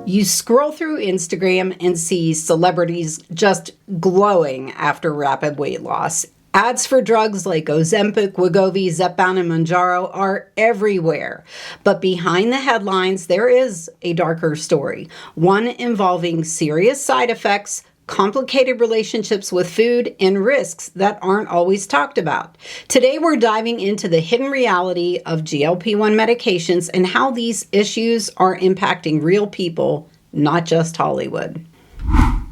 You scroll through Instagram and see celebrities just glowing after rapid weight loss. Ads for drugs like Ozempic, Wegovy, Zepbound, and Mounjaro are everywhere. But behind the headlines, there is a darker story, one involving serious side effects, complicated relationships with food, and risks that aren't always talked about. Today, we're diving into the hidden reality of GLP-1 medications and how these issues are impacting real people, not just Hollywood.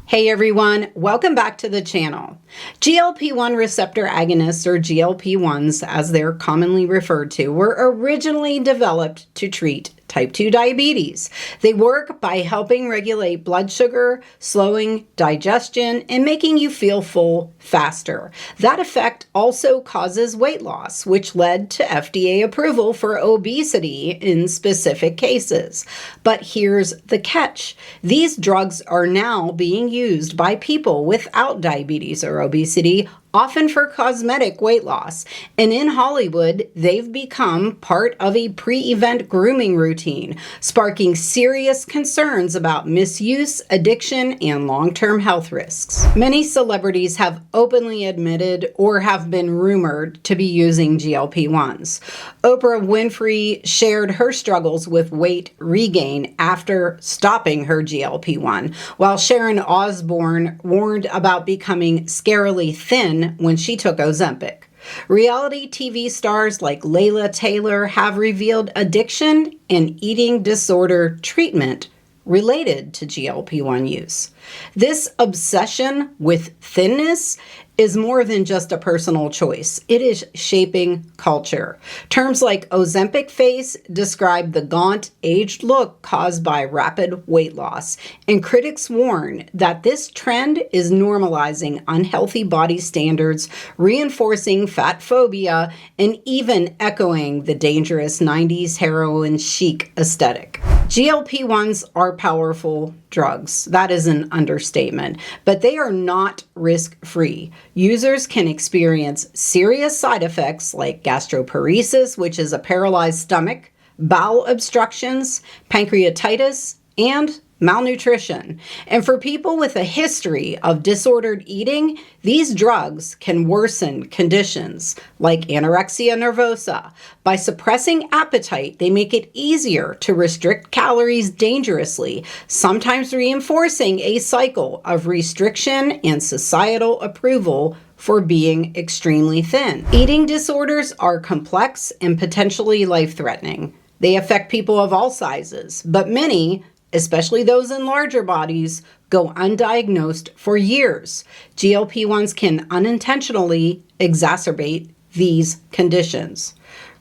Hey everyone, welcome back to the channel. GLP-1 receptor agonists, or GLP-1s as they're commonly referred to, were originally developed to treat type 2 diabetes. They work by helping regulate blood sugar, slowing digestion, and making you feel full faster. That effect also causes weight loss, which led to FDA approval for obesity in specific cases. But here's the catch. These drugs are now being used by people without diabetes or obesity, often for cosmetic weight loss. And in Hollywood, they've become part of a pre-event grooming routine, sparking serious concerns about misuse, addiction, and long-term health risks. Many celebrities have openly admitted or have been rumored to be using GLP-1s. Oprah Winfrey shared her struggles with weight regain after stopping her GLP-1, while Sharon Osbourne warned about becoming scarily thin when she took Ozempic. Reality TV stars like Layla Taylor have revealed addiction and eating disorder treatment related to GLP-1 use. This obsession with thinness is more than just a personal choice. It is shaping culture. Terms like Ozempic face describe the gaunt, aged look caused by rapid weight loss, and critics warn that this trend is normalizing unhealthy body standards, reinforcing fat phobia, and even echoing the dangerous 90s heroin chic aesthetic. GLP-1s are powerful drugs. That is an understatement, but they are not risk-free. Users can experience serious side effects like gastroparesis, which is a paralyzed stomach, bowel obstructions, pancreatitis, and malnutrition. And for people with a history of disordered eating, these drugs can worsen conditions like anorexia nervosa. By suppressing appetite, they make it easier to restrict calories dangerously, sometimes reinforcing a cycle of restriction and societal approval for being extremely thin. Eating disorders are complex and potentially life-threatening. They affect people of all sizes, but many, especially those in larger bodies, go undiagnosed for years. GLP-1s can unintentionally exacerbate these conditions.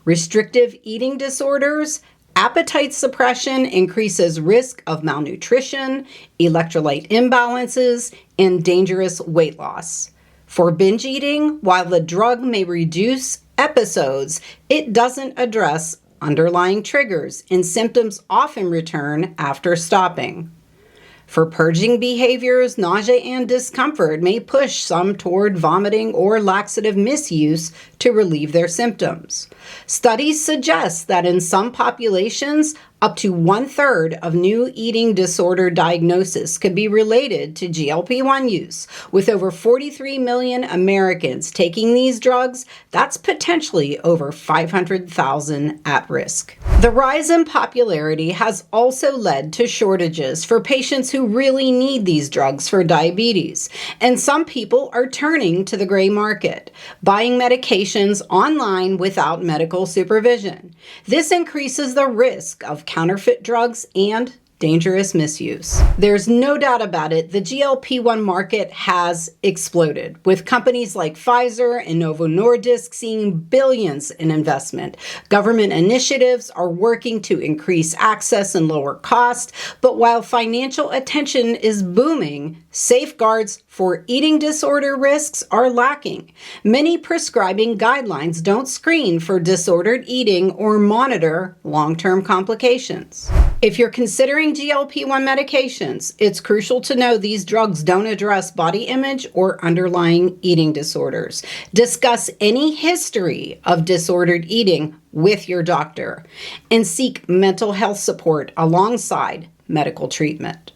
Restrictive eating disorders, appetite suppression increases risk of malnutrition, electrolyte imbalances, and dangerous weight loss. For binge eating, while the drug may reduce episodes, it doesn't address underlying triggers, and symptoms often return after stopping. For purging behaviors, nausea and discomfort may push some toward vomiting or laxative misuse to relieve their symptoms. Studies suggest that in some populations, up to 1/3 of new eating disorder diagnosis could be related to GLP-1 use. With over 43 million Americans taking these drugs, that's potentially over 500,000 at risk. The rise in popularity has also led to shortages for patients who really need these drugs for diabetes, and some people are turning to the gray market, buying medications online without medical supervision. This increases the risk of counterfeit drugs and dangerous misuse. There's no doubt about it, the GLP-1 market has exploded, with companies like Pfizer and Novo Nordisk seeing billions in investment. Government initiatives are working to increase access and lower cost, but while financial attention is booming, Safeguards for eating disorder risks are lacking. Many prescribing guidelines don't screen for disordered eating or monitor long-term complications. If you're considering GLP-1 medications, it's crucial to know these drugs don't address body image or underlying eating disorders. Discuss any history of disordered eating with your doctor and seek mental health support alongside medical treatment.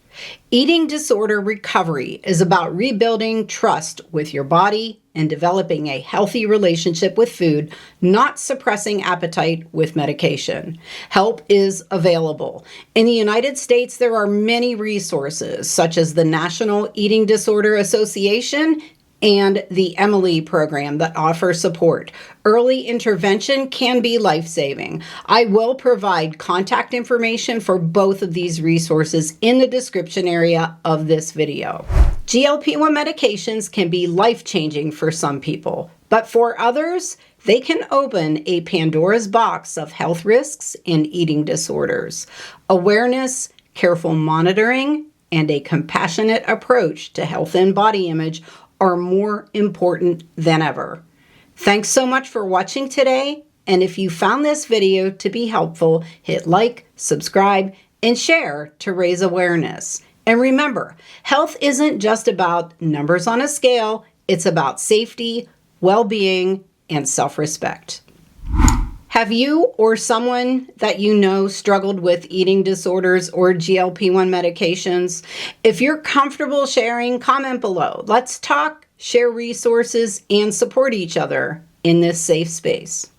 Eating disorder recovery is about rebuilding trust with your body and developing a healthy relationship with food, not suppressing appetite with medication. Help is available. In the United States, there are many resources, such as the National Eating Disorder Association and the Emily program that offer support. Early intervention can be life-saving. I will provide contact information for both of these resources in the description area of this video. GLP-1 medications can be life-changing for some people, but for others, they can open a Pandora's box of health risks and eating disorders. Awareness, careful monitoring, and a compassionate approach to health and body image are more important than ever. Thanks so much for watching today, and if you found this video to be helpful, hit like, subscribe, and share to raise awareness. And remember, health isn't just about numbers on a scale, it's about safety, well-being, and self-respect. Have you or someone that you know struggled with eating disorders or GLP-1 medications? If you're comfortable sharing, comment below. Let's talk, share resources, and support each other in this safe space.